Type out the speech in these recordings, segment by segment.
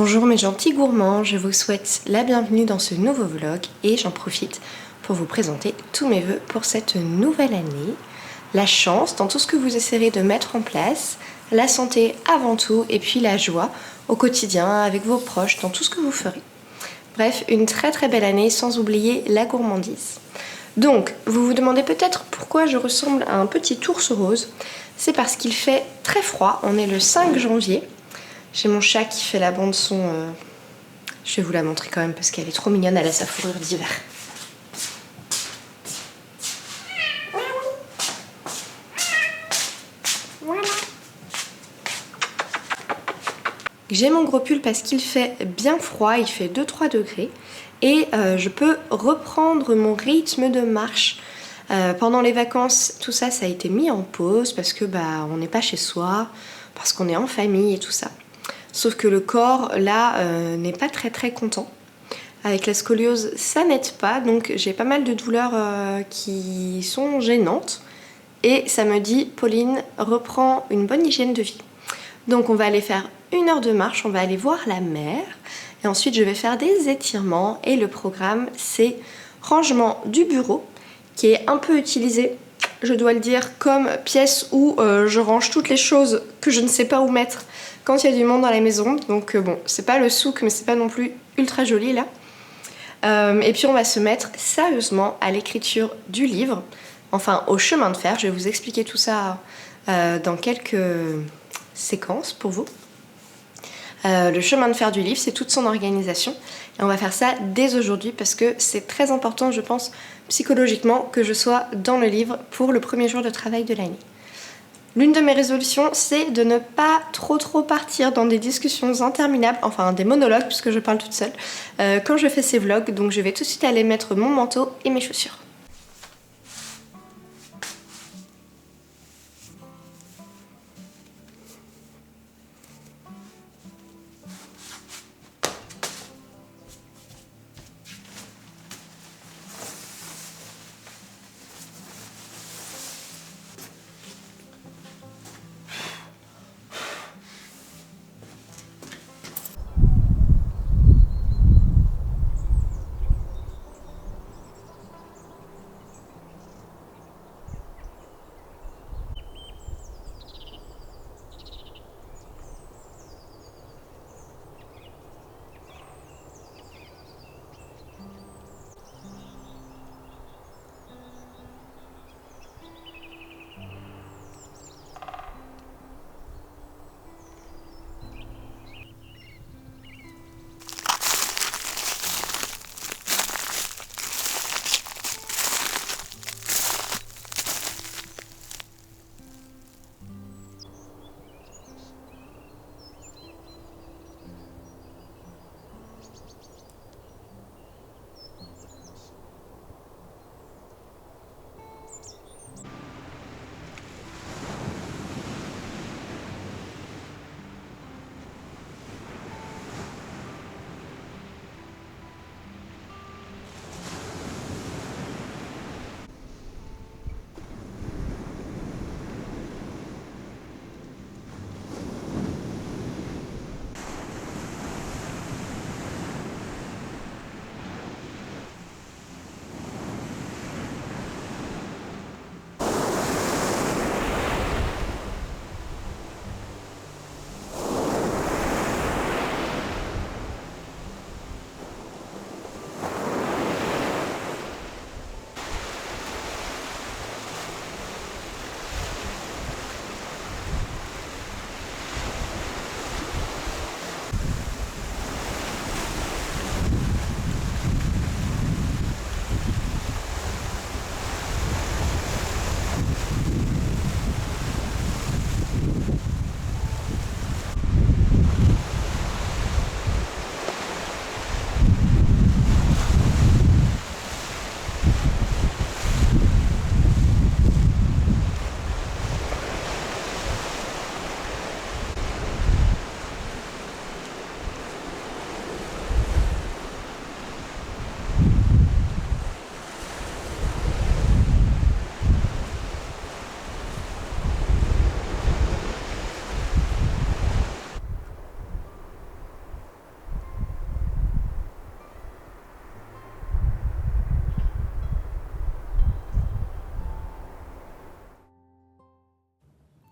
Bonjour mes gentils gourmands, je vous souhaite la bienvenue dans ce nouveau vlog et j'en profite pour vous présenter tous mes vœux pour cette nouvelle année. La chance dans tout ce que vous essaierez de mettre en place, la santé avant tout et puis la joie au quotidien avec vos proches dans tout ce que vous ferez. Bref, une très belle année sans oublier la gourmandise. Donc, vous vous demandez peut-être pourquoi je ressemble à un petit ours rose. C'est parce qu'il fait très froid, on est le 5 janvier. J'ai mon chat qui fait la bande son, je vais vous la montrer quand même parce qu'elle est trop mignonne, elle a sa fourrure d'hiver. Voilà. J'ai mon gros pull parce qu'il fait bien froid, il fait 2-3 degrés et je peux reprendre mon rythme de marche. Pendant les vacances, tout ça, ça a été mis en pause parce que on n'est pas chez soi, parce qu'on est en famille et tout ça. Sauf que le corps, là, n'est pas très content. Avec la scoliose, ça n'aide pas, donc j'ai pas mal de douleurs qui sont gênantes. Et ça me dit, Pauline, reprends une bonne hygiène de vie. Donc on va aller faire 1 heure de marche, on va aller voir la mer. Et ensuite, je vais faire des étirements. Et le programme, c'est rangement du bureau, qui est un peu utilisé, je dois le dire, comme pièce où je range toutes les choses que je ne sais pas où mettre quand il y a du monde dans la maison. Donc bon, c'est pas le souk, mais c'est pas non plus ultra joli là. Et puis on va se mettre sérieusement à l'écriture du livre, enfin au chemin de fer. Je vais vous expliquer tout ça dans quelques séquences pour vous. Le chemin de fer du livre, c'est toute son organisation. Et on va faire ça dès aujourd'hui parce que c'est très important, je pense, psychologiquement, que je sois dans le livre pour le premier jour de travail de l'année. L'une de mes résolutions, c'est de ne pas trop partir dans des discussions interminables, enfin des monologues puisque je parle toute seule, quand je fais ces vlogs. Donc je vais tout de suite aller mettre mon manteau et mes chaussures.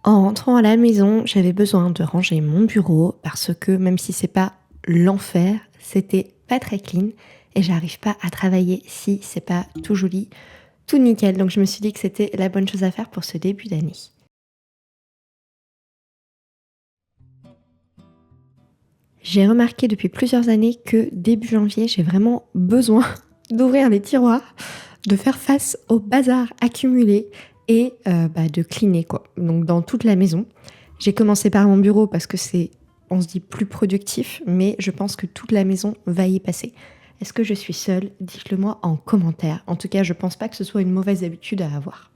En rentrant à la maison, j'avais besoin de ranger mon bureau parce que même si c'est pas l'enfer, c'était pas très clean et j'arrive pas à travailler si c'est pas tout joli, tout nickel. Donc je me suis dit que c'était la bonne chose à faire pour ce début d'année. J'ai remarqué depuis plusieurs années que début janvier, j'ai vraiment besoin d'ouvrir les tiroirs, de faire face au bazar accumulé et de cleaner quoi. Donc dans toute la maison. J'ai commencé par mon bureau parce que c'est, on se dit, plus productif, mais je pense que toute la maison va y passer. Est-ce que je suis seule? Dites-le moi en commentaire. En tout cas, je pense pas que ce soit une mauvaise habitude à avoir.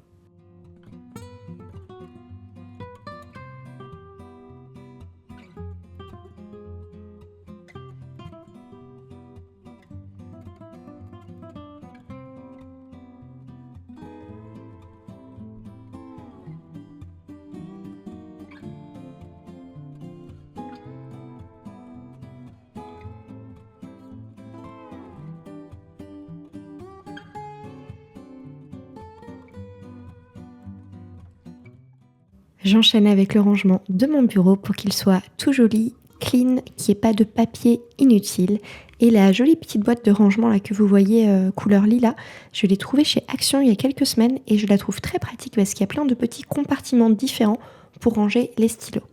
J'enchaîne avec le rangement de mon bureau pour qu'il soit tout joli, clean, qu'il n'y ait pas de papier inutile. Et la jolie petite boîte de rangement là que vous voyez couleur lilas, je l'ai trouvée chez Action il y a quelques semaines et je la trouve très pratique parce qu'il y a plein de petits compartiments différents pour ranger les stylos.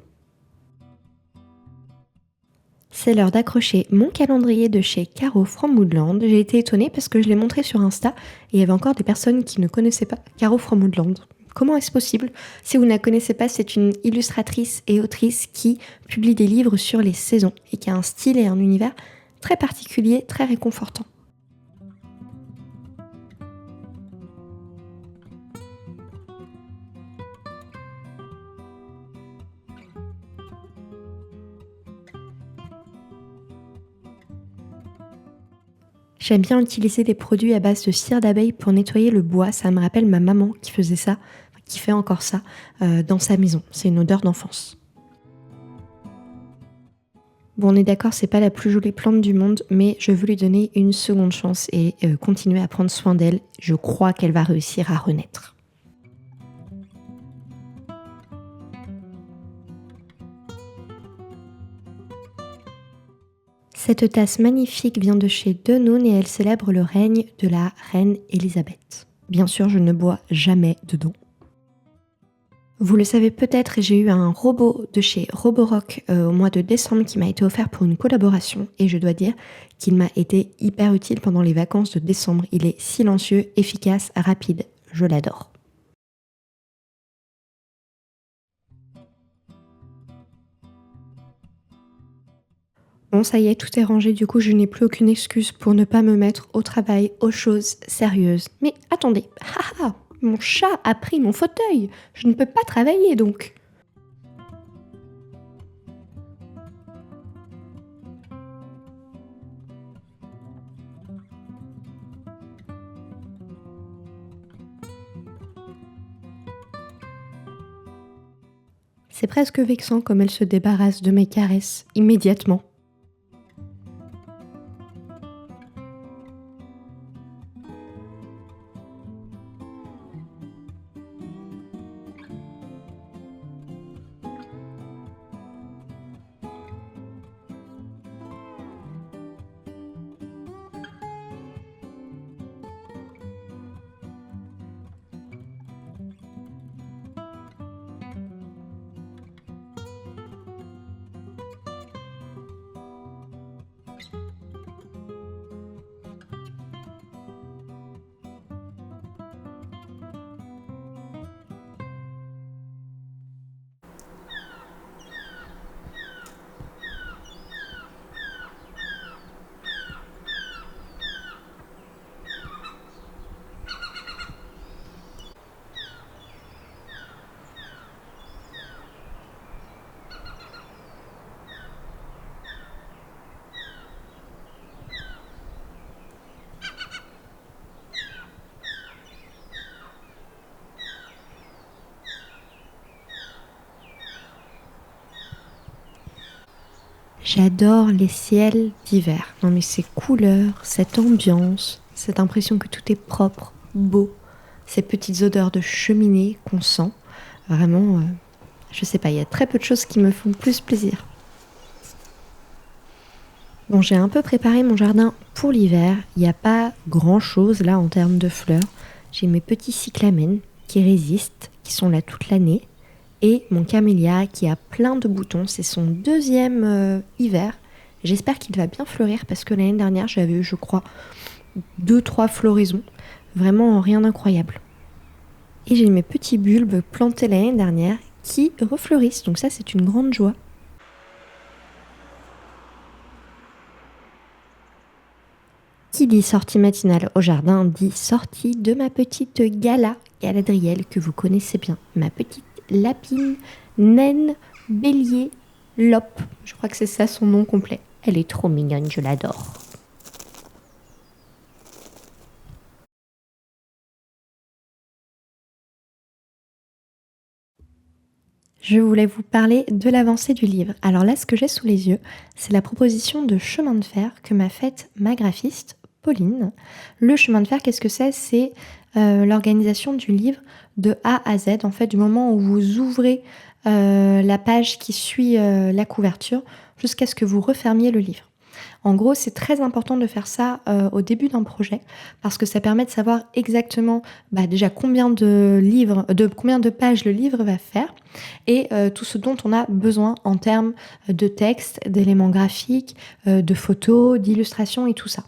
C'est l'heure d'accrocher mon calendrier de chez Caro from Woodland. J'ai été étonnée parce que je l'ai montré sur Insta et il y avait encore des personnes qui ne connaissaient pas Caro from Woodland. Comment est-ce possible? Si vous ne la connaissez pas, c'est une illustratrice et autrice qui publie des livres sur les saisons et qui a un style et un univers très particulier, très réconfortant. J'aime bien utiliser des produits à base de cire d'abeille pour nettoyer le bois. Ça me rappelle ma maman qui faisait ça, qui fait encore ça dans sa maison. C'est une odeur d'enfance. Bon, on est d'accord, c'est pas la plus jolie plante du monde, mais je veux lui donner une seconde chance et continuer à prendre soin d'elle. Je crois qu'elle va réussir à renaître. Cette tasse magnifique vient de chez Danone et elle célèbre le règne de la reine Elisabeth. Bien sûr, je ne bois jamais dedans. Vous le savez peut-être, j'ai eu un robot de chez Roborock au mois de décembre qui m'a été offert pour une collaboration et je dois dire qu'il m'a été hyper utile pendant les vacances de décembre. Il est silencieux, efficace, rapide. Je l'adore. Bon, ça y est, tout est rangé, du coup je n'ai plus aucune excuse pour ne pas me mettre au travail, aux choses sérieuses. Mais attendez, mon chat a pris mon fauteuil, je ne peux pas travailler donc. C'est presque vexant comme elle se débarrasse de mes caresses immédiatement. J'adore les ciels d'hiver. Non mais ces couleurs, cette ambiance, cette impression que tout est propre, beau, ces petites odeurs de cheminée qu'on sent. Vraiment, Je sais pas, il y a très peu de choses qui me font plus plaisir. Bon, j'ai un peu préparé mon jardin pour l'hiver. Il n'y a pas grand-chose là en termes de fleurs. J'ai mes petits cyclamènes qui résistent, qui sont là toute l'année. Et mon camélia qui a plein de boutons. C'est son deuxième hiver. J'espère qu'il va bien fleurir parce que l'année dernière, j'avais eu, je crois, 2-3 floraisons. Vraiment rien d'incroyable. Et j'ai mes petits bulbes plantés l'année dernière qui refleurissent. Donc ça, c'est une grande joie. Qui dit sortie matinale au jardin dit sortie de ma petite Galadriel que vous connaissez bien. Ma petite lapine, naine, bélier, lope. Je crois que c'est ça son nom complet. Elle est trop mignonne, je l'adore. Je voulais vous parler de l'avancée du livre. Alors là, ce que j'ai sous les yeux, c'est la proposition de chemin de fer que m'a faite ma graphiste, Pauline. Le chemin de fer, qu'est-ce que c'est? C'est l'organisation du livre de A à Z, en fait, du moment où vous ouvrez la page qui suit la couverture jusqu'à ce que vous refermiez le livre. En gros, c'est très important de faire ça au début d'un projet parce que ça permet de savoir exactement déjà combien de pages le livre va faire et tout ce dont on a besoin en termes de texte, d'éléments graphiques, de photos, d'illustrations et tout ça.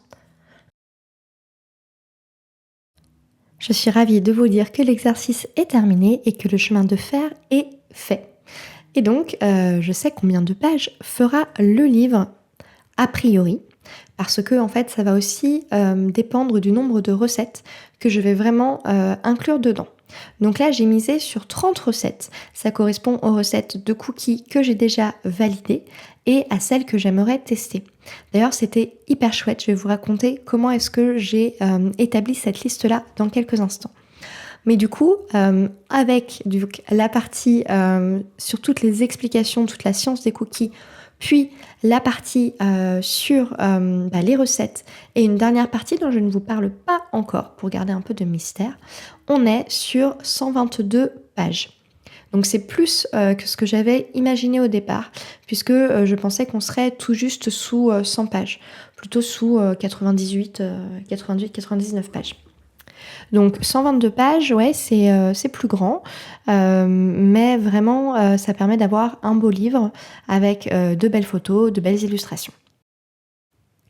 Je suis ravie de vous dire que l'exercice est terminé et que le chemin de fer est fait. Et donc, je sais combien de pages fera le livre a priori, parce que en fait, ça va aussi dépendre du nombre de recettes que je vais vraiment inclure dedans. Donc là, j'ai misé sur 30 recettes. Ça correspond aux recettes de cookies que j'ai déjà validées et à celles que j'aimerais tester. D'ailleurs, c'était hyper chouette. Je vais vous raconter comment est-ce que j'ai établi cette liste-là dans quelques instants. Mais du coup, avec la partie sur toutes les explications, toute la science des cookies, puis la partie sur les recettes et une dernière partie dont je ne vous parle pas encore pour garder un peu de mystère, on est sur 122 pages. Donc c'est plus que ce que j'avais imaginé au départ, puisque je pensais qu'on serait tout juste sous 100 pages, plutôt sous 98-99 pages. Donc 122 pages, ouais, c'est plus grand, mais vraiment ça permet d'avoir un beau livre avec de belles photos, de belles illustrations.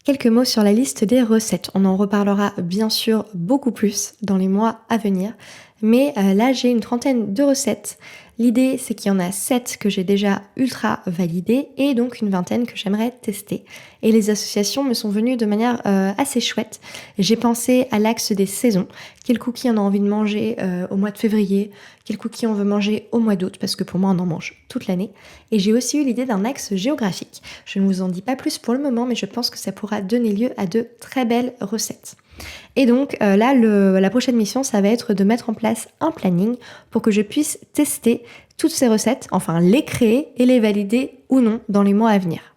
Quelques mots sur la liste des recettes. On en reparlera bien sûr beaucoup plus dans les mois à venir, mais là j'ai une trentaine de recettes. L'idée c'est qu'il y en a 7 que j'ai déjà ultra validées et donc une vingtaine que j'aimerais tester. Et les associations me sont venues de manière assez chouette. J'ai pensé à l'axe des saisons. Quel cookie on a envie de manger au mois de février? Quel cookie on veut manger au mois d'août? Parce que pour moi on en mange toute l'année. Et j'ai aussi eu l'idée d'un axe géographique. Je ne vous en dis pas plus pour le moment, mais je pense que ça pourra donner lieu à de très belles recettes. Et donc là, la prochaine mission, ça va être de mettre en place un planning pour que je puisse tester toutes ces recettes, enfin les créer et les valider ou non dans les mois à venir.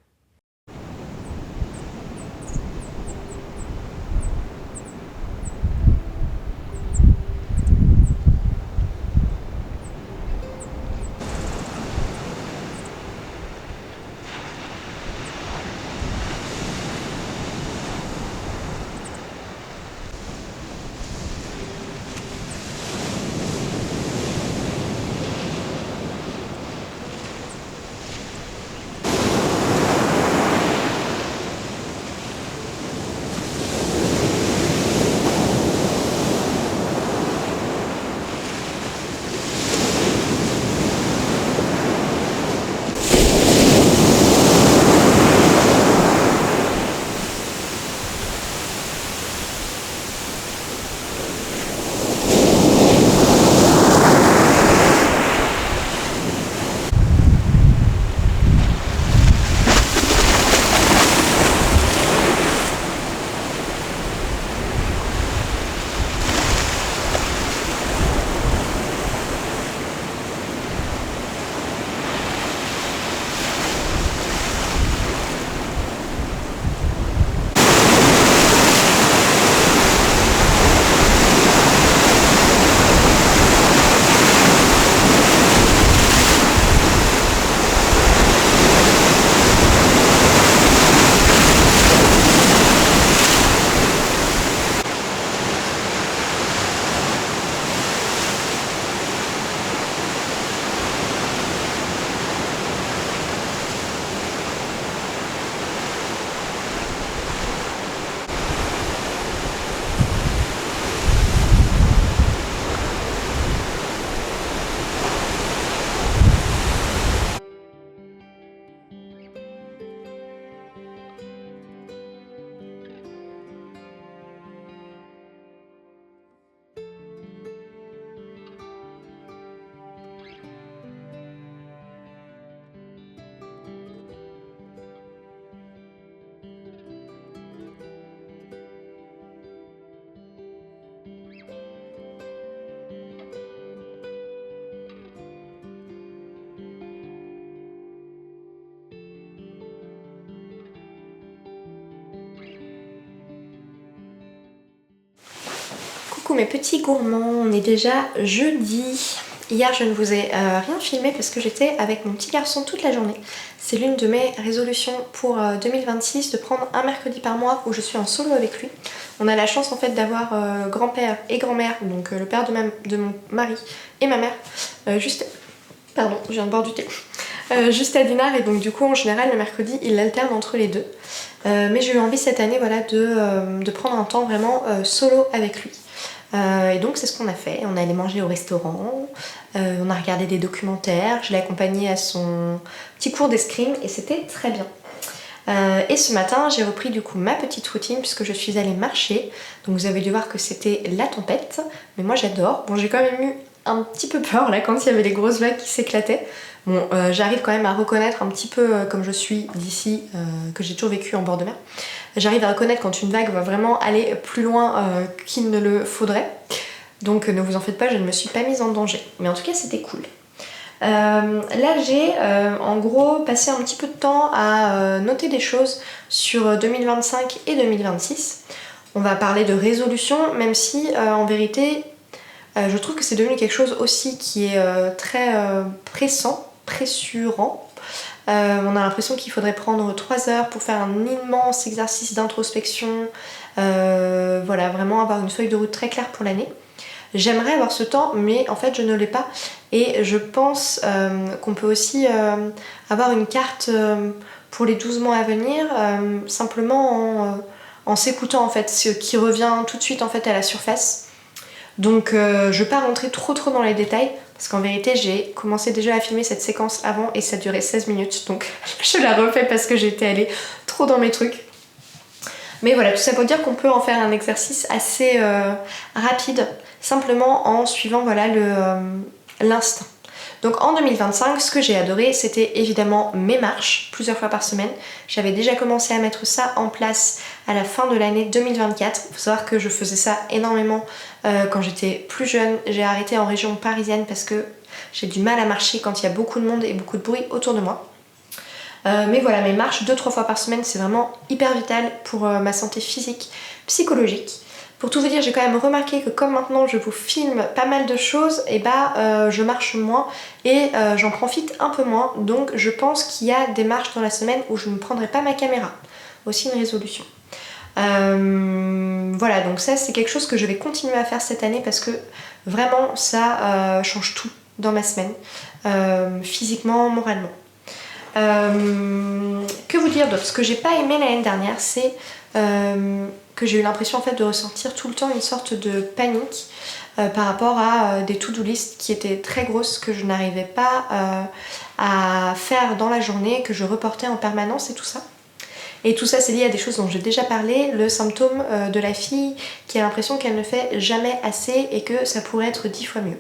Coucou mes petits gourmands, on est déjà jeudi. Hier je ne vous ai rien filmé parce que j'étais avec mon petit garçon toute la journée. C'est l'une de mes résolutions pour 2026 de prendre un mercredi par mois où je suis en solo avec lui. On a la chance en fait d'avoir grand-père et grand-mère, donc le père de mon mari et ma mère, pardon, je viens de boire du thé. Juste à Dinard, et donc du coup en général le mercredi il alterne entre les deux. Mais j'ai eu envie cette année voilà, de prendre un temps vraiment solo avec lui. Et donc c'est ce qu'on a fait, on est allé manger au restaurant, on a regardé des documentaires, je l'ai accompagné à son petit cours d'escrime et c'était très bien. Et ce matin j'ai repris du coup ma petite routine puisque je suis allée marcher, donc vous avez dû voir que c'était la tempête, mais moi j'adore. Bon, j'ai quand même eu un petit peu peur là quand il y avait les grosses vagues qui s'éclataient. Bon, j'arrive quand même à reconnaître un petit peu comme je suis d'ici, que j'ai toujours vécu en bord de mer. J'arrive à reconnaître quand une vague va vraiment aller plus loin qu'il ne le faudrait. Donc ne vous en faites pas, je ne me suis pas mise en danger. Mais en tout cas c'était cool. Là j'ai en gros passé un petit peu de temps à noter des choses sur 2025 et 2026. On va parler de résolution, même si en vérité je trouve que c'est devenu quelque chose aussi qui est très pressurant. On a l'impression qu'il faudrait prendre 3 heures pour faire un immense exercice d'introspection, voilà, vraiment avoir une feuille de route très claire pour l'année. J'aimerais avoir ce temps, mais en fait je ne l'ai pas. Et je pense qu'on peut aussi avoir une carte pour les 12 mois à venir, simplement en s'écoutant en fait, ce qui revient tout de suite en fait à la surface. Donc je vais pas rentrer trop dans les détails parce qu'en vérité j'ai commencé déjà à filmer cette séquence avant et ça durait 16 minutes, donc je la refais parce que j'étais allée trop dans mes trucs. Mais voilà, tout ça pour dire qu'on peut en faire un exercice assez rapide, simplement en suivant voilà, l'instinct. Donc en 2025, ce que j'ai adoré, c'était évidemment mes marches, plusieurs fois par semaine. J'avais déjà commencé à mettre ça en place à la fin de l'année 2024. Il faut savoir que je faisais ça énormément quand j'étais plus jeune. J'ai arrêté en région parisienne parce que j'ai du mal à marcher quand il y a beaucoup de monde et beaucoup de bruit autour de moi. Mais voilà, mes marches 2-3 fois par semaine, c'est vraiment hyper vital pour ma santé physique, psychologique. Pour tout vous dire, j'ai quand même remarqué que comme maintenant je vous filme pas mal de choses, et je marche moins et j'en profite un peu moins. Donc je pense qu'il y a des marches dans la semaine où je ne prendrai pas ma caméra. Aussi une résolution. Voilà, donc ça c'est quelque chose que je vais continuer à faire cette année parce que vraiment ça change tout dans ma semaine, physiquement, moralement. Que vous dire d'autre? Ce que j'ai pas aimé l'année dernière, c'est que j'ai eu l'impression en fait de ressentir tout le temps une sorte de panique par rapport à des to-do list qui étaient très grosses, que je n'arrivais pas à faire dans la journée, que je reportais en permanence et tout ça. Et tout ça c'est lié à des choses dont j'ai déjà parlé, le symptôme de la fille qui a l'impression qu'elle ne fait jamais assez et que ça pourrait être 10 fois mieux.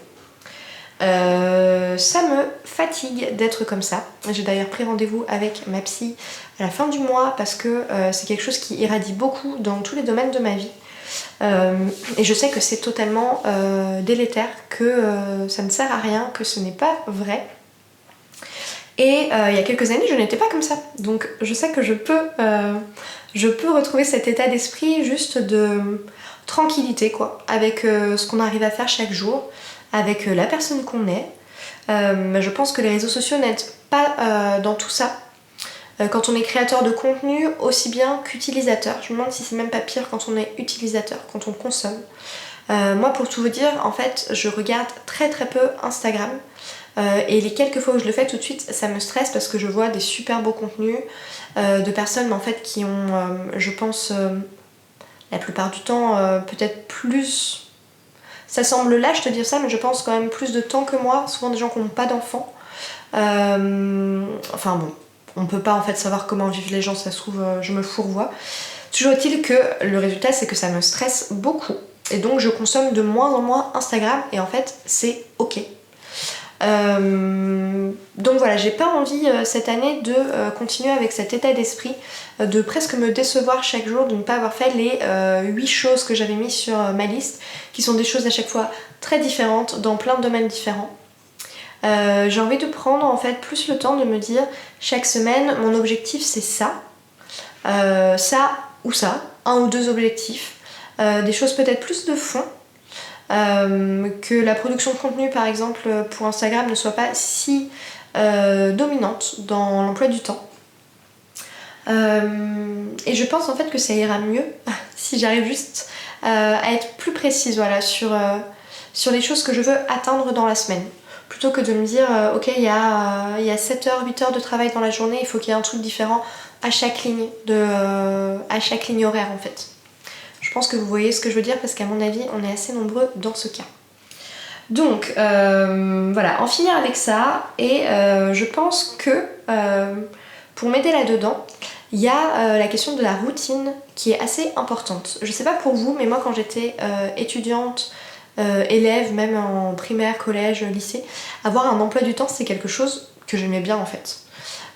Ça me fatigue d'être comme ça. J'ai d'ailleurs pris rendez-vous avec ma psy à la fin du mois parce que c'est quelque chose qui irradie beaucoup dans tous les domaines de ma vie. Et je sais que c'est totalement délétère, que ça ne sert à rien, que ce n'est pas vrai. Et il y a quelques années, je n'étais pas comme ça. Donc je sais que je peux retrouver cet état d'esprit juste de tranquillité, quoi, avec ce qu'on arrive à faire chaque jour, avec la personne qu'on est. Je pense que les réseaux sociaux n'aident pas dans tout ça. Quand on est créateur de contenu, aussi bien qu'utilisateur. Je me demande si c'est même pas pire quand on est utilisateur, quand on consomme. Moi, pour tout vous dire, en fait, je regarde très peu Instagram. Et les quelques fois où je le fais tout de suite, ça me stresse parce que je vois des super beaux contenus de personnes en fait qui ont, je pense, la plupart du temps, peut-être plus... Ça semble lâche de dire ça, mais je pense quand même plus de temps que moi, souvent des gens qui n'ont pas d'enfants. Enfin bon, on peut pas en fait savoir comment vivent les gens, ça se trouve, je me fourvoie. Toujours est-il que le résultat c'est que ça me stresse beaucoup. Et donc je consomme de moins en moins Instagram et en fait c'est ok. Donc voilà, j'ai pas envie cette année de continuer avec cet état d'esprit, de presque me décevoir chaque jour, de ne pas avoir fait les 8 choses que j'avais mis sur ma liste, qui sont des choses à chaque fois très différentes, dans plein de domaines différents. J'ai envie de prendre en fait plus le temps de me dire chaque semaine mon objectif c'est ça, ça ou ça, un ou deux objectifs, des choses peut-être plus de fond. que la production de contenu par exemple pour Instagram ne soit pas si dominante dans l'emploi du temps. Et je pense en fait que ça ira mieux si j'arrive juste à être plus précise voilà, sur les choses que je veux atteindre dans la semaine. Plutôt que de me dire ok il y a 7 heures, 8 heures de travail dans la journée, il faut qu'il y ait un truc différent à chaque ligne horaire en fait. Je pense que vous voyez ce que je veux dire parce qu'à mon avis on est assez nombreux dans ce cas. Donc voilà, en finir avec ça et je pense que pour m'aider là-dedans, il y a la question de la routine qui est assez importante. Je sais pas pour vous, mais moi quand j'étais étudiante, élève, même en primaire, collège, lycée, avoir un emploi du temps c'est quelque chose que j'aimais bien en fait.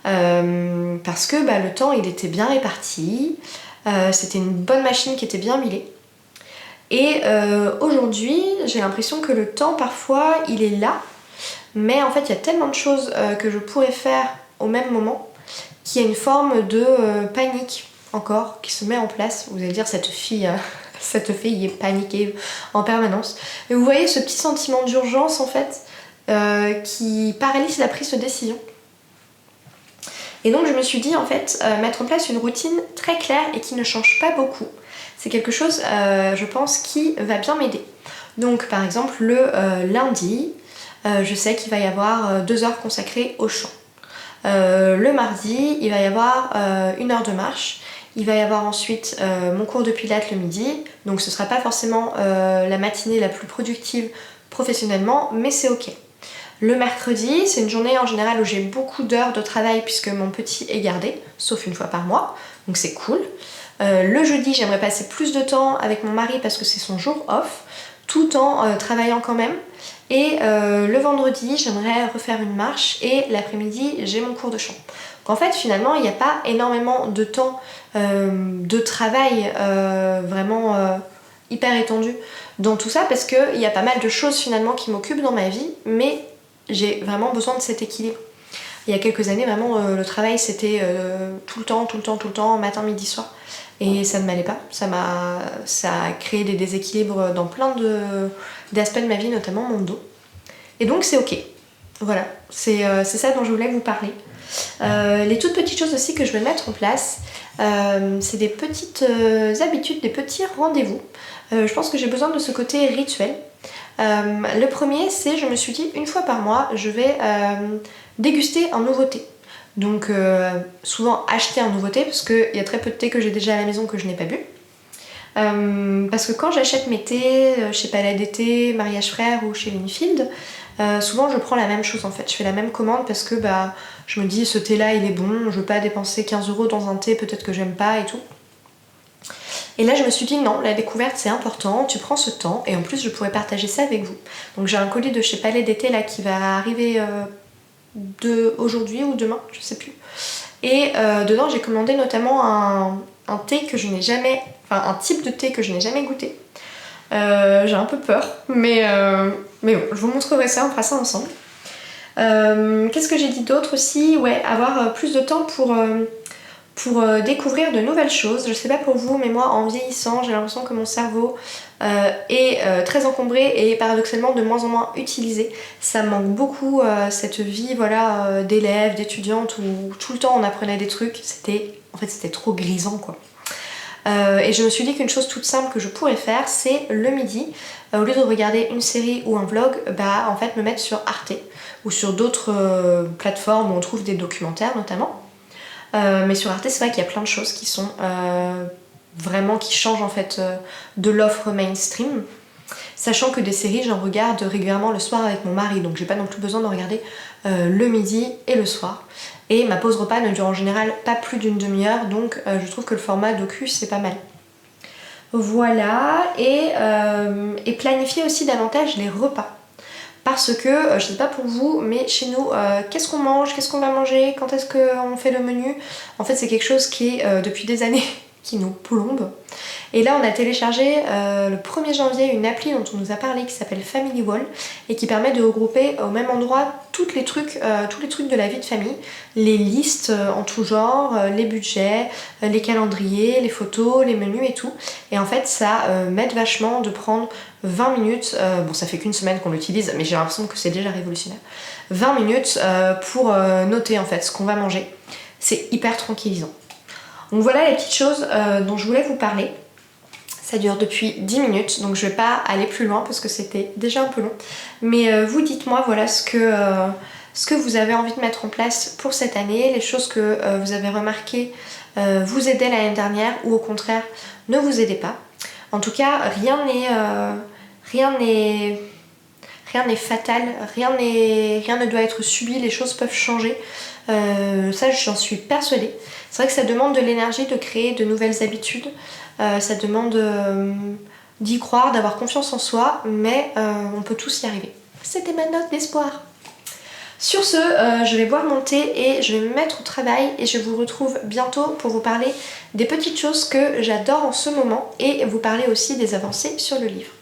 Parce que le temps il était bien réparti, c'était une bonne machine qui était bien huilée. Et aujourd'hui j'ai l'impression que le temps parfois il est là, mais en fait il y a tellement de choses que je pourrais faire au même moment qu'il y a une forme de panique encore qui se met en place. Vous allez dire cette fille est paniquée en permanence. Et vous voyez ce petit sentiment d'urgence en fait qui paralyse la prise de décision. Et donc je me suis dit en fait mettre en place une routine très claire et qui ne change pas beaucoup. C'est quelque chose je pense qui va bien m'aider. Donc par exemple le lundi, je sais qu'il va y avoir 2 heures consacrées au chant. Le mardi, il va y avoir 1 heure de marche. Il va y avoir ensuite mon cours de pilates le midi. Donc ce sera pas forcément la matinée la plus productive professionnellement, mais c'est ok. Le mercredi, c'est une journée en général où j'ai beaucoup d'heures de travail puisque mon petit est gardé, sauf une fois par mois, donc c'est cool. Le jeudi, j'aimerais passer plus de temps avec mon mari parce que c'est son jour off, tout en travaillant quand même. Et le vendredi, j'aimerais refaire une marche et l'après-midi, j'ai mon cours de chant. Donc en fait, finalement, il n'y a pas énormément de temps de travail vraiment hyper étendu dans tout ça parce qu'il y a pas mal de choses finalement qui m'occupent dans ma vie, mais j'ai vraiment besoin de cet équilibre. Il y a quelques années, vraiment, le travail c'était tout le temps, matin, midi, soir. Et ça ne m'allait pas. Ça a créé des déséquilibres dans plein d'aspects de ma vie, notamment mon dos. Et donc c'est ok. Voilà, c'est ça dont je voulais vous parler. Les toutes petites choses aussi que je vais mettre en place, c'est des petites habitudes, des petits rendez-vous. Je pense que j'ai besoin de ce côté rituel. Le premier, c'est, je me suis dit, une fois par mois, je vais déguster un nouveau thé. Donc souvent acheter un nouveau thé parce qu'il y a très peu de thé que j'ai déjà à la maison que je n'ai pas bu. Parce que quand j'achète mes thés chez Palais d'été, Mariage Frères ou chez Winfield, souvent je prends la même chose en fait. Je fais la même commande parce que je me dis ce thé là il est bon, je veux pas dépenser 15 € dans un thé peut-être que j'aime pas et tout. Et là je me suis dit non, la découverte c'est important, tu prends ce temps et en plus je pourrais partager ça avec vous. Donc j'ai un colis de chez Palais d'été là qui va arriver aujourd'hui ou demain, je sais plus. Et dedans j'ai commandé notamment un thé que je n'ai jamais, enfin un type de thé que je n'ai jamais goûté. J'ai un peu peur, mais bon, je vous montrerai ça, on fera ça ensemble. Qu'est-ce que j'ai dit d'autre aussi? Ouais, avoir plus de temps pour découvrir de nouvelles choses. Je sais pas pour vous, mais moi en vieillissant, j'ai l'impression que mon cerveau est très encombré et paradoxalement de moins en moins utilisé. Ça me manque beaucoup cette vie voilà, d'élève, d'étudiante où tout le temps on apprenait des trucs. C'était trop grisant quoi. Et je me suis dit qu'une chose toute simple que je pourrais faire, c'est le midi, au lieu de regarder une série ou un vlog, en fait me mettre sur Arte ou sur d'autres plateformes où on trouve des documentaires notamment. Mais sur Arte, c'est vrai qu'il y a plein de choses qui sont vraiment qui changent en fait de l'offre mainstream. Sachant que des séries, j'en regarde régulièrement le soir avec mon mari, donc j'ai pas non plus besoin de regarder le midi et le soir. Et ma pause repas ne dure en général pas plus d'une demi-heure, donc je trouve que le format docu c'est pas mal. Voilà, et planifier aussi davantage les repas. Parce que, je sais pas pour vous, mais chez nous, qu'est-ce qu'on mange, qu'est-ce qu'on va manger, quand est-ce qu'on fait le menu? En fait, c'est quelque chose qui est depuis des années qui nous plombe. Et là on a téléchargé le 1er janvier une appli dont on nous a parlé qui s'appelle Family Wall et qui permet de regrouper au même endroit tous les trucs de la vie de famille, les listes en tout genre, les budgets, les calendriers, les photos, les menus et tout. Et en fait ça m'aide vachement de prendre 20 minutes, bon ça fait qu'une semaine qu'on l'utilise mais j'ai l'impression que c'est déjà révolutionnaire, 20 minutes pour noter en fait ce qu'on va manger. C'est hyper tranquillisant. Donc voilà les petites choses dont je voulais vous parler. Ça dure depuis 10 minutes, donc je vais pas aller plus loin parce que c'était déjà un peu long. Mais vous dites-moi voilà ce que vous avez envie de mettre en place pour cette année, les choses que vous avez remarquées vous aidaient l'année dernière ou au contraire ne vous aidez pas. En tout cas, rien n'est fatal, rien ne doit être subi, les choses peuvent changer. Ça j'en suis persuadée. C'est vrai que ça demande de l'énergie de créer de nouvelles habitudes, ça demande d'y croire, d'avoir confiance en soi, mais on peut tous y arriver. C'était ma note d'espoir. Sur ce, je vais boire mon thé et je vais me mettre au travail et je vous retrouve bientôt pour vous parler des petites choses que j'adore en ce moment et vous parler aussi des avancées sur le livre.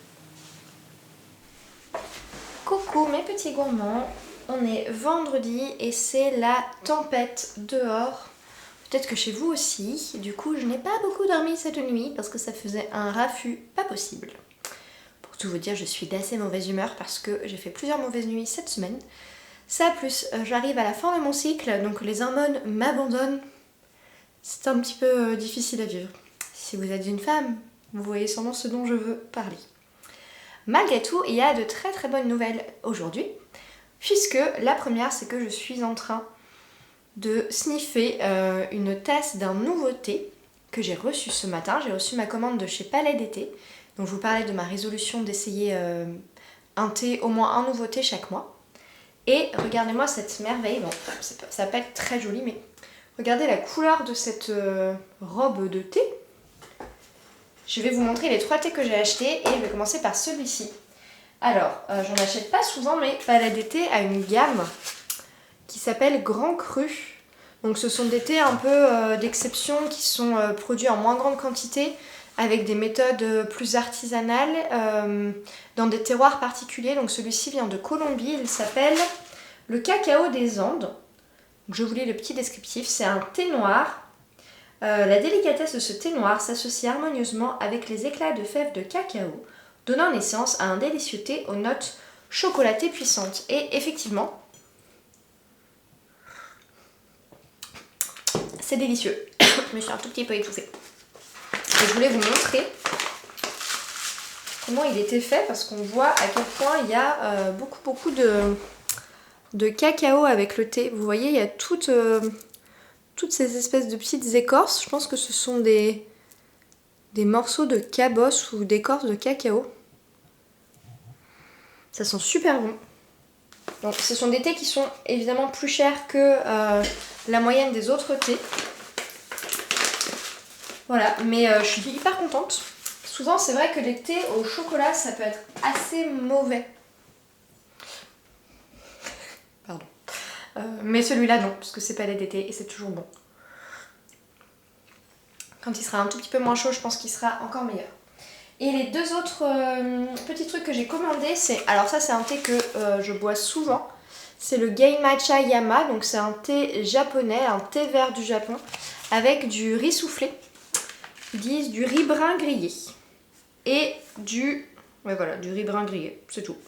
Coucou mes petits gourmands, on est vendredi et c'est la tempête dehors. Peut-être que chez vous aussi, du coup je n'ai pas beaucoup dormi cette nuit parce que ça faisait un raffut pas possible. Pour tout vous dire, je suis d'assez mauvaise humeur parce que j'ai fait plusieurs mauvaises nuits cette semaine. Ça plus, j'arrive à la fin de mon cycle, donc les hormones m'abandonnent. C'est un petit peu difficile à vivre. Si vous êtes une femme, vous voyez sûrement ce dont je veux parler. Malgré tout, il y a de très très bonnes nouvelles aujourd'hui, puisque la première, c'est que je suis en train de sniffer une tasse d'un nouveau thé que j'ai reçu ce matin. J'ai reçu ma commande de chez Palais d'été. Donc je vous parlais de ma résolution d'essayer un thé, au moins un nouveau thé chaque mois. Et regardez-moi cette merveille, bon ça va pas être très joli, mais regardez la couleur de cette robe de thé. Je vais vous montrer les 3 thés que j'ai achetés et je vais commencer par celui-ci. Alors, j'en achète pas souvent, mais Palais d'été a une gamme qui s'appelle Grand Cru. Donc ce sont des thés un peu d'exception qui sont produits en moins grande quantité avec des méthodes plus artisanales dans des terroirs particuliers. Donc celui-ci vient de Colombie, il s'appelle le cacao des Andes. Donc, je vous lis le petit descriptif, c'est un thé noir. La délicatesse de ce thé noir s'associe harmonieusement avec les éclats de fèves de cacao, donnant naissance à un délicieux thé aux notes chocolatées puissantes. Et effectivement, c'est délicieux. Je me suis un tout petit peu étouffée. Et je voulais vous montrer comment il était fait parce qu'on voit à quel point il y a beaucoup de cacao avec le thé. Vous voyez, il y a toutes ces espèces de petites écorces. Je pense que ce sont des morceaux de cabosse ou d'écorce de cacao. Ça sent super bon. Donc ce sont des thés qui sont évidemment plus chers que la moyenne des autres thés. Voilà, mais je suis hyper contente. Souvent c'est vrai que les thés au chocolat ça peut être assez mauvais. Pardon. Mais celui-là non, parce que c'est Palais d'été et c'est toujours bon. Quand il sera un tout petit peu moins chaud, je pense qu'il sera encore meilleur. Et les 2 autres petits trucs que j'ai commandés, c'est... Alors ça c'est un thé que je bois souvent. C'est le Gai Matcha Yama, donc c'est un thé japonais, un thé vert du Japon, avec du riz soufflé. Ils disent du riz brun grillé. Et du... Ouais voilà, du riz brun grillé, c'est tout.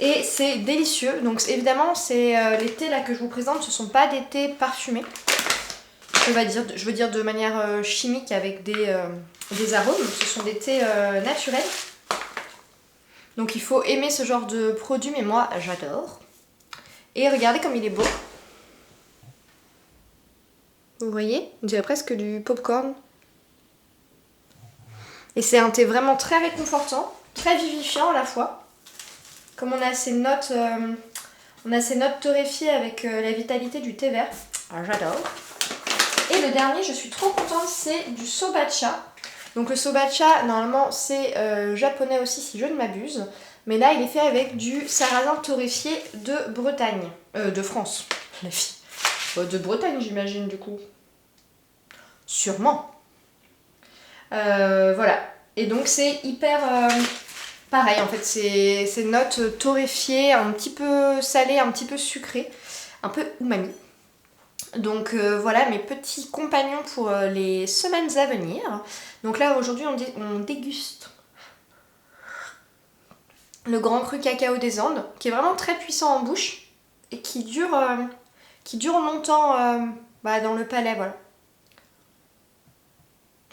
Et c'est délicieux. Donc évidemment, c'est les thés là que je vous présente, ce ne sont pas des thés parfumés. Je veux dire de manière chimique avec des arômes. Ce sont des thés naturels. Donc il faut aimer ce genre de produit, mais moi j'adore. Et regardez comme il est beau. Vous voyez, on dirait presque du popcorn. Et c'est un thé vraiment très réconfortant, très vivifiant à la fois. Comme on a ces notes torréfiées avec la vitalité du thé vert. Alors j'adore. Et le dernier, je suis trop contente, c'est du sobacha. Donc le sobacha, normalement, c'est japonais aussi si je ne m'abuse. Mais là, il est fait avec du sarrasin torréfié de Bretagne. De France, la fille. De Bretagne, j'imagine, du coup. Sûrement. Voilà. Et donc c'est hyper pareil en fait, c'est notes torréfiées, un petit peu salées, un petit peu sucrées, un peu umami. Donc voilà mes petits compagnons pour les semaines à venir. Donc là aujourd'hui on déguste le Grand Cru Cacao des Andes, qui est vraiment très puissant en bouche et qui dure longtemps dans le palais, voilà.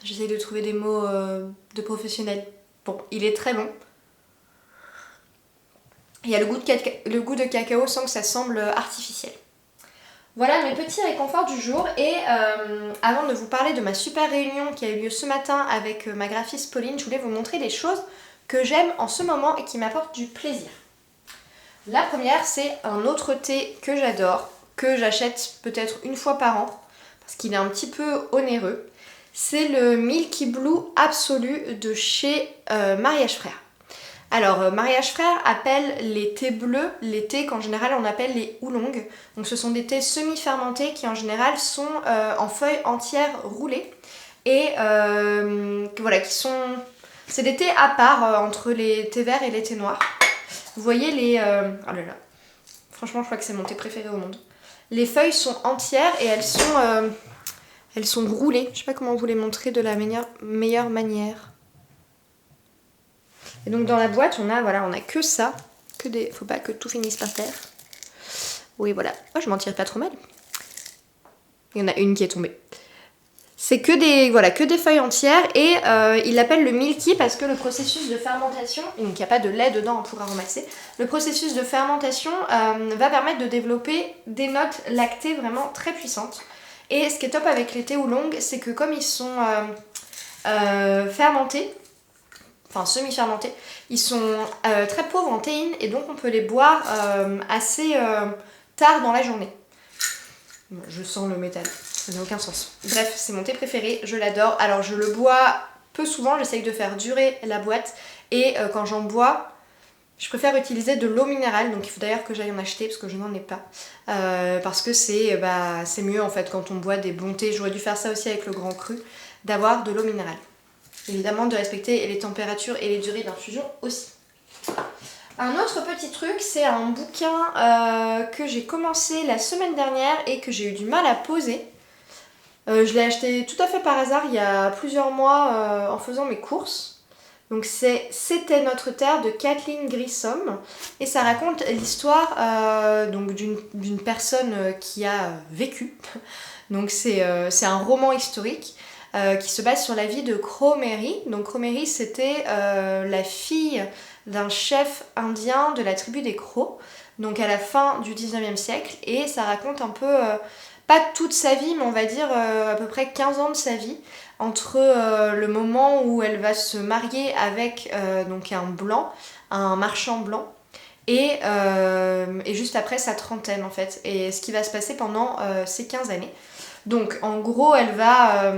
J'essaie de trouver des mots de professionnel. Bon, il est très bon. Il y a le goût de cacao sans que ça semble artificiel. Voilà mes petits réconforts du jour. Et avant de vous parler de ma super réunion qui a eu lieu ce matin avec ma graphiste Pauline, je voulais vous montrer des choses que j'aime en ce moment et qui m'apportent du plaisir. La première, c'est un autre thé que j'adore, que j'achète peut-être une fois par an, parce qu'il est un petit peu onéreux. C'est le Milky Blue Absolu de chez Mariage Frères. Alors, Mariage Frères appelle les thés bleus, les thés qu'en général on appelle les oolongs. Donc ce sont des thés semi-fermentés qui en général sont en feuilles entières roulées. Et voilà, c'est des thés à part entre les thés verts et les thés noirs. Vous voyez les... oh là là. Franchement, je crois que c'est mon thé préféré au monde. Les feuilles sont entières et elles sont roulées. Je sais pas comment vous les montrer de la meilleure manière. Et donc dans la boîte, on a que ça. Faut pas que tout finisse par terre. Oui, voilà. Moi, je m'en tire pas trop mal. Il y en a une qui est tombée. C'est que des feuilles entières et il l'appelle le milky parce que le processus de fermentation, donc il n'y a pas de lait dedans pour aromater, le processus de fermentation va permettre de développer des notes lactées vraiment très puissantes. Et ce qui est top avec les thés oolong, c'est que comme ils sont fermentés, enfin semi-fermentés, ils sont très pauvres en théine et donc on peut les boire assez tard dans la journée. Je sens le métal. Ça n'a aucun sens. Bref, c'est mon thé préféré, je l'adore. Alors je le bois peu souvent, j'essaye de faire durer la boîte. Et quand j'en bois, je préfère utiliser de l'eau minérale. Donc il faut d'ailleurs que j'aille en acheter parce que je n'en ai pas. Parce que c'est mieux en fait quand on boit des bons thés. J'aurais dû faire ça aussi avec le Grand Cru, d'avoir de l'eau minérale. Évidemment de respecter les températures et les durées d'infusion aussi. Un autre petit truc, c'est un bouquin que j'ai commencé la semaine dernière et que j'ai eu du mal à poser. Je l'ai acheté tout à fait par hasard il y a plusieurs mois en faisant mes courses. Donc C'était notre terre de Kathleen Grissom et ça raconte l'histoire d'une personne qui a vécu. Donc c'est un roman historique qui se base sur la vie de Crow Mary. Donc Crow Mary, c'était la fille d'un chef indien de la tribu des Crows, donc à la fin du 19e siècle, et ça raconte un peu, pas toute sa vie, mais on va dire à peu près 15 ans de sa vie, entre le moment où elle va se marier avec donc un marchand blanc, et juste après sa trentaine en fait, et ce qui va se passer pendant ces 15 années. Donc en gros, elle va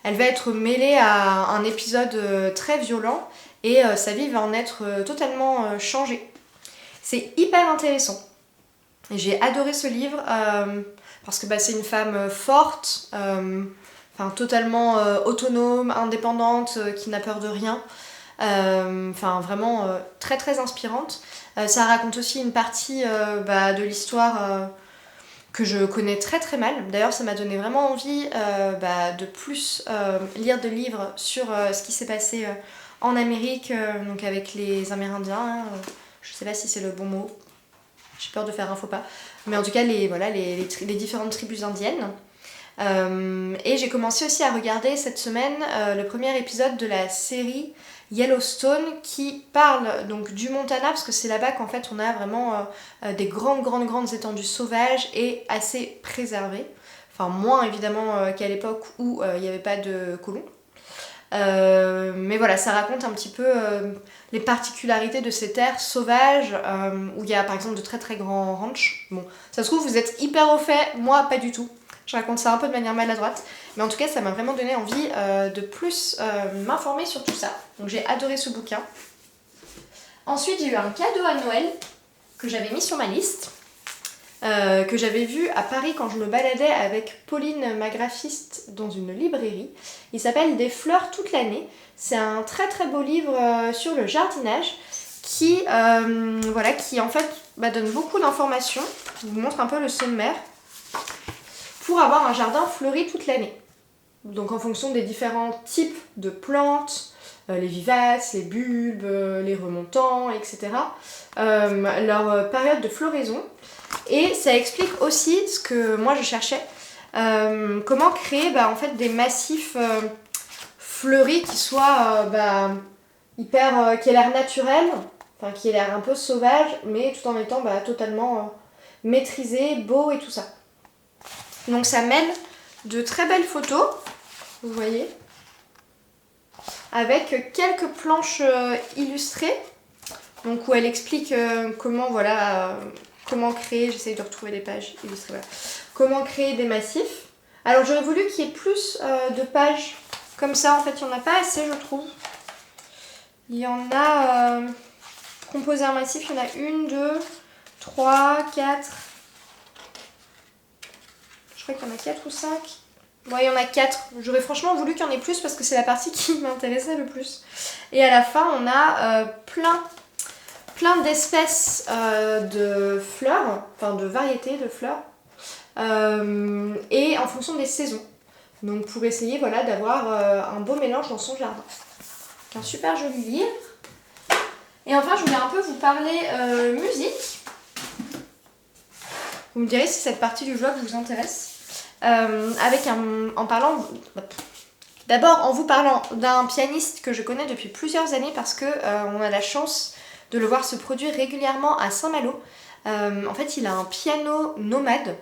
être mêlée à un épisode très violent, et sa vie va en être totalement changée. C'est hyper intéressant. J'ai adoré ce livre parce que c'est une femme forte, totalement autonome, indépendante, qui n'a peur de rien. Vraiment très très inspirante. Ça raconte aussi une partie de l'histoire que je connais très très mal. D'ailleurs, ça m'a donné vraiment envie de plus lire de livres sur ce qui s'est passé en Amérique, donc avec les Amérindiens. Je sais pas si c'est le bon mot. J'ai peur de faire un faux pas. Mais en tout cas, les différentes tribus indiennes. Et j'ai commencé aussi à regarder cette semaine le premier épisode de la série Yellowstone qui parle donc du Montana, parce que c'est là-bas qu'en fait on a vraiment des grandes étendues sauvages et assez préservées. Enfin moins évidemment qu'à l'époque où il n'y avait pas de colons. Mais voilà, ça raconte un petit peu les particularités de ces terres sauvages où il y a par exemple de très très grands ranchs. Bon, ça se trouve vous êtes hyper au fait, moi pas du tout. Je raconte ça un peu de manière maladroite, mais en tout cas ça m'a vraiment donné envie de plus m'informer sur tout ça. Donc j'ai adoré ce bouquin. Ensuite j'ai eu un cadeau à Noël que j'avais mis sur ma liste. que j'avais vu à Paris quand je me baladais avec Pauline, ma graphiste, dans une librairie. Il s'appelle Des fleurs toute l'année. C'est un très très beau livre sur le jardinage qui en fait donne beaucoup d'informations. Je vous montre un peu le sommaire. Pour avoir un jardin fleuri toute l'année. Donc en fonction des différents types de plantes, les vivaces, les bulbes, les remontants, etc. Leur période de floraison. Et ça explique aussi ce que moi je cherchais, comment créer en fait des massifs fleuris qui soient qui aient l'air naturel, enfin qui aient l'air un peu sauvage, mais tout en étant totalement maîtrisé, beau et tout ça. Donc ça mêle de très belles photos, vous voyez, avec quelques planches illustrées, donc où elle explique comment créer, j'essaye de retrouver les pages illustrées, voilà. Comment créer des massifs. Alors j'aurais voulu qu'il y ait plus de pages comme ça, en fait il n'y en a pas assez je trouve. Il y en a, composer un massif, il y en a 1, 2, 3, 4, je crois qu'il y en a 4 ou 5. Ouais, il y en a 4. J'aurais franchement voulu qu'il y en ait plus parce que c'est la partie qui m'intéressait le plus. Et à la fin, on a plein d'espèces de fleurs, enfin de variétés de fleurs, et en fonction des saisons. Donc pour essayer d'avoir un beau mélange dans son jardin. Donc un super joli livre. Et enfin, je voulais un peu vous parler musique. Vous me direz si cette partie du vlog vous intéresse. D'abord en vous parlant d'un pianiste que je connais depuis plusieurs années parce que on a la chance de le voir se produire régulièrement à Saint-Malo. En fait, il a un piano nomade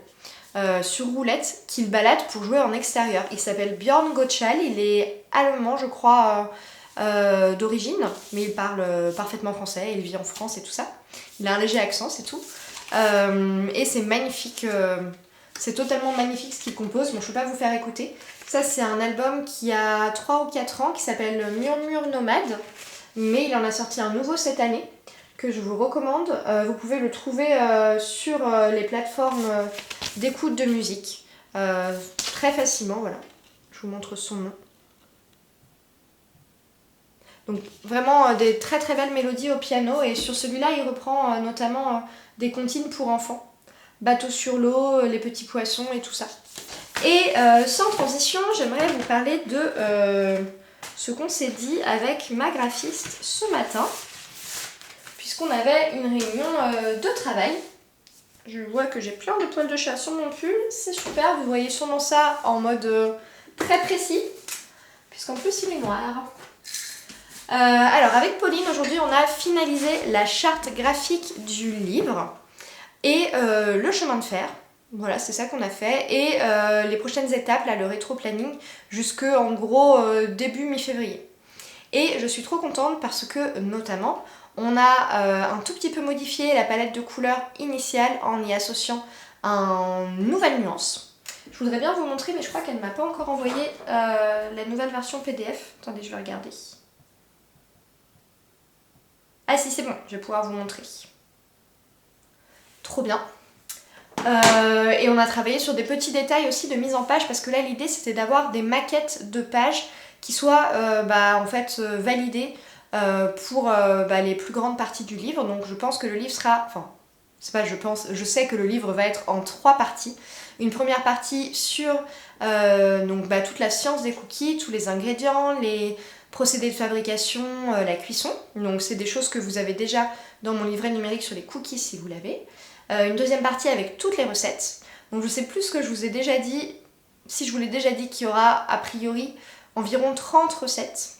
sur roulette qu'il balade pour jouer en extérieur. Il s'appelle Björn Gottschall, il est allemand je crois d'origine, mais il parle parfaitement français, il vit en France et tout ça. Il a un léger accent, c'est tout. Et c'est magnifique. C'est totalement magnifique ce qu'il compose, bon je peux pas vous faire écouter. Ça c'est un album qui a 3 ou 4 ans qui s'appelle Murmure Nomade, mais il en a sorti un nouveau cette année que je vous recommande. Vous pouvez le trouver sur les plateformes d'écoute de musique très facilement, voilà. Je vous montre son nom. Donc vraiment des très très belles mélodies au piano et sur celui-là il reprend notamment des comptines pour enfants. Bateau sur l'eau, les petits poissons et tout ça. Et sans transition, j'aimerais vous parler de ce qu'on s'est dit avec ma graphiste ce matin, puisqu'on avait une réunion de travail. Je vois que j'ai plein de poils de chat sur mon pull, c'est super, vous voyez sûrement ça en mode très précis, puisqu'en plus il est noir. Alors avec Pauline, aujourd'hui on a finalisé la charte graphique du livre. Et le chemin de fer, voilà c'est ça qu'on a fait, et les prochaines étapes, là, le rétro-planning, jusque en gros début mi-février. Et je suis trop contente parce que notamment on a un tout petit peu modifié la palette de couleurs initiale en y associant une nouvelle nuance. Je voudrais bien vous montrer mais je crois qu'elle ne m'a pas encore envoyé la nouvelle version PDF. Attendez, je vais regarder. Ah si c'est bon, je vais pouvoir vous montrer. Trop bien. Et on a travaillé sur des petits détails aussi de mise en page parce que là l'idée c'était d'avoir des maquettes de pages qui soient validées pour les plus grandes parties du livre. Donc je pense que le livre sera, je sais que le livre va être en 3 parties. Une première partie sur toute la science des cookies, tous les ingrédients, les procédés de fabrication, la cuisson. Donc c'est des choses que vous avez déjà dans mon livret numérique sur les cookies si vous l'avez. Une deuxième partie avec toutes les recettes. Donc je sais plus ce que je vous ai déjà dit, si je vous l'ai déjà dit qu'il y aura a priori environ 30 recettes.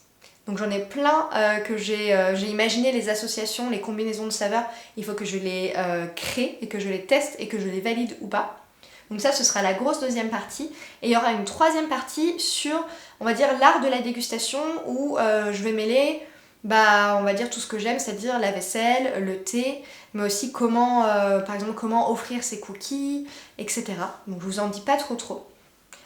Donc j'en ai plein que j'ai imaginé les associations, les combinaisons de saveurs. Il faut que je les crée et que je les teste et que je les valide ou pas. Donc ça ce sera la grosse deuxième partie. Et il y aura une troisième partie sur, on va dire, l'art de la dégustation où je vais mêler on va dire tout ce que j'aime, c'est-à-dire la vaisselle, le thé, mais aussi comment, par exemple, comment offrir ses cookies, etc. Donc je vous en dis pas trop.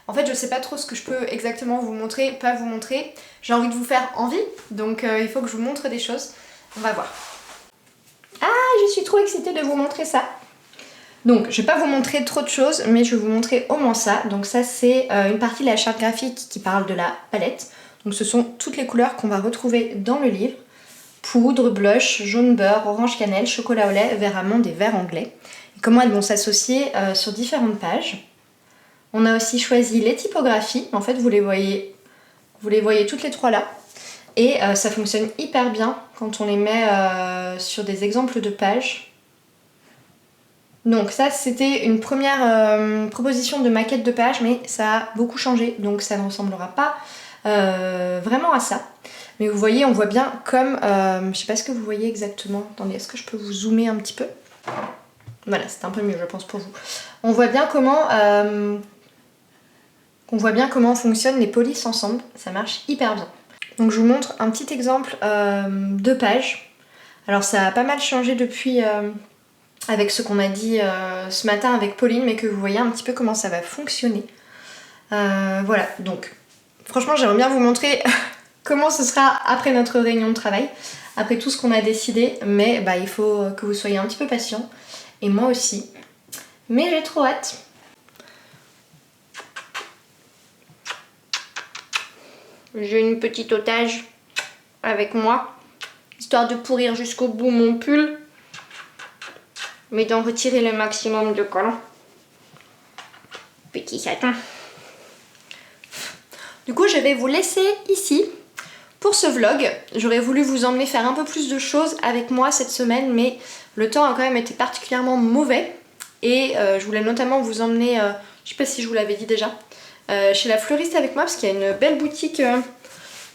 En fait, je sais pas trop ce que je peux exactement vous montrer, pas vous montrer. J'ai envie de vous faire envie, donc il faut que je vous montre des choses. On va voir. Ah, je suis trop excitée de vous montrer ça. Donc je vais pas vous montrer trop de choses, mais je vais vous montrer au moins ça. Donc ça c'est une partie de la charte graphique qui parle de la palette. Donc ce sont toutes les couleurs qu'on va retrouver dans le livre. Poudre, blush, jaune beurre, orange cannelle, chocolat au lait, vert amande et vert anglais. Et comment elles vont s'associer sur différentes pages. On a aussi choisi les typographies. En fait vous les voyez toutes les trois là. Et ça fonctionne hyper bien quand on les met sur des exemples de pages. Donc ça c'était une première proposition de maquette de page, mais ça a beaucoup changé, donc ça ne ressemblera pas vraiment à ça. Mais vous voyez, on voit bien comme, je sais pas ce que vous voyez exactement, attendez, est-ce que je peux vous zoomer un petit peu? Voilà, c'est un peu mieux je pense pour vous. On voit bien comment fonctionnent les polices ensemble, ça marche hyper bien. Donc je vous montre un petit exemple de page. Alors ça a pas mal changé depuis... avec ce qu'on a dit ce matin avec Pauline, mais que vous voyez un petit peu comment ça va fonctionner. Voilà, donc franchement j'aimerais bien vous montrer comment ce sera après notre réunion de travail, après tout ce qu'on a décidé, mais bah, il faut que vous soyez un petit peu patient, et moi aussi. Mais j'ai trop hâte. J'ai une petite otage avec moi, histoire de pourrir jusqu'au bout mon pull, mais d'en retirer le maximum de collant. Petit satin. Du coup, je vais vous laisser ici pour ce vlog. J'aurais voulu vous emmener faire un peu plus de choses avec moi cette semaine, mais le temps a quand même été particulièrement mauvais. Et je voulais notamment vous emmener, je sais pas si je vous l'avais dit déjà, chez la fleuriste avec moi, parce qu'il y a une belle boutique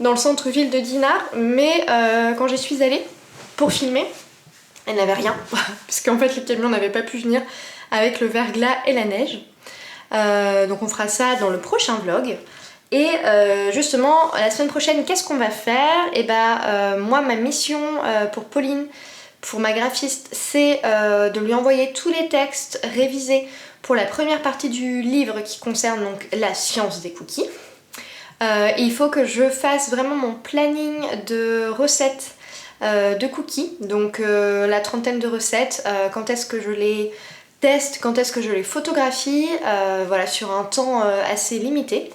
dans le centre-ville de Dinard. Mais quand j'y suis allée pour filmer, elle n'avait rien, parce qu'en fait les camions n'avaient pas pu venir avec le verglas et la neige. Donc on fera ça dans le prochain vlog. Et justement, la semaine prochaine, qu'est-ce qu'on va faire? Et bah moi, ma mission pour Pauline, pour ma graphiste, c'est de lui envoyer tous les textes révisés pour la première partie du livre qui concerne donc la science des cookies. Il faut que je fasse vraiment mon planning de recettes de cookies, donc la trentaine de recettes, quand est-ce que je les teste, quand est-ce que je les photographie, voilà, sur un temps assez limité.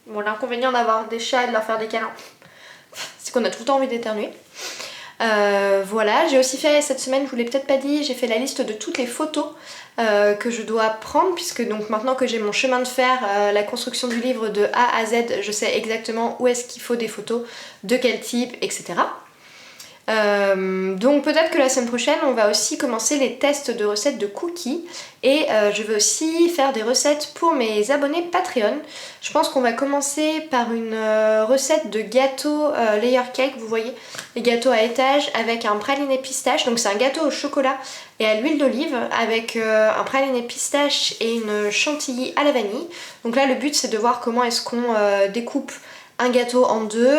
Bon, l'inconvénient d'avoir des chats et de leur faire des câlins, c'est qu'on a tout le temps envie d'éternuer. Voilà, j'ai aussi fait cette semaine, je vous l'ai peut-être pas dit, j'ai fait la liste de toutes les photos que je dois prendre, puisque donc maintenant que j'ai mon chemin de fer, la construction du livre de A à Z, je sais exactement où est-ce qu'il faut des photos, de quel type, etc. Donc peut-être que la semaine prochaine on va aussi commencer les tests de recettes de cookies, et je vais aussi faire des recettes pour mes abonnés Patreon. Je pense qu'on va commencer par une recette de gâteau layer cake, vous voyez les gâteaux à étage avec un praliné pistache, donc c'est un gâteau au chocolat et à l'huile d'olive avec un praliné pistache et une chantilly à la vanille. Donc là le but c'est de voir comment est-ce qu'on découpe un gâteau en deux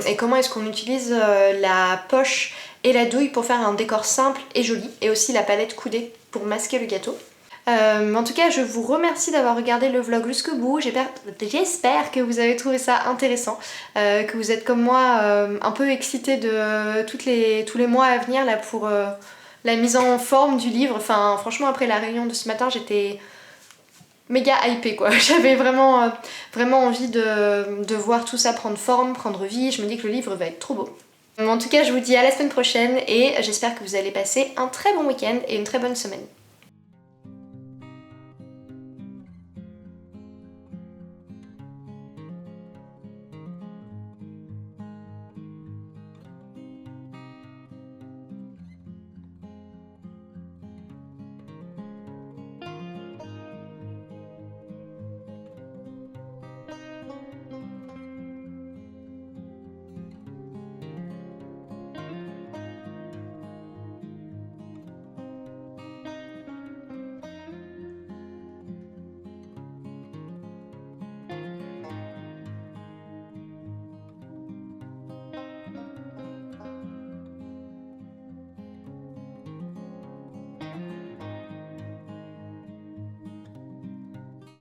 et comment est-ce qu'on utilise la poche et la douille pour faire un décor simple et joli, et aussi la palette coudée pour masquer le gâteau. En tout cas je vous remercie d'avoir regardé le vlog jusqu'au bout, j'espère que vous avez trouvé ça intéressant, que vous êtes comme moi un peu excités de tous les mois à venir là pour la mise en forme du livre. Enfin franchement après la réunion de ce matin j'étais méga hypée quoi, j'avais vraiment envie de voir tout ça prendre forme, prendre vie. Je me dis que le livre va être trop beau. En tout cas je vous dis à la semaine prochaine, et j'espère que vous allez passer un très bon week-end et une très bonne semaine.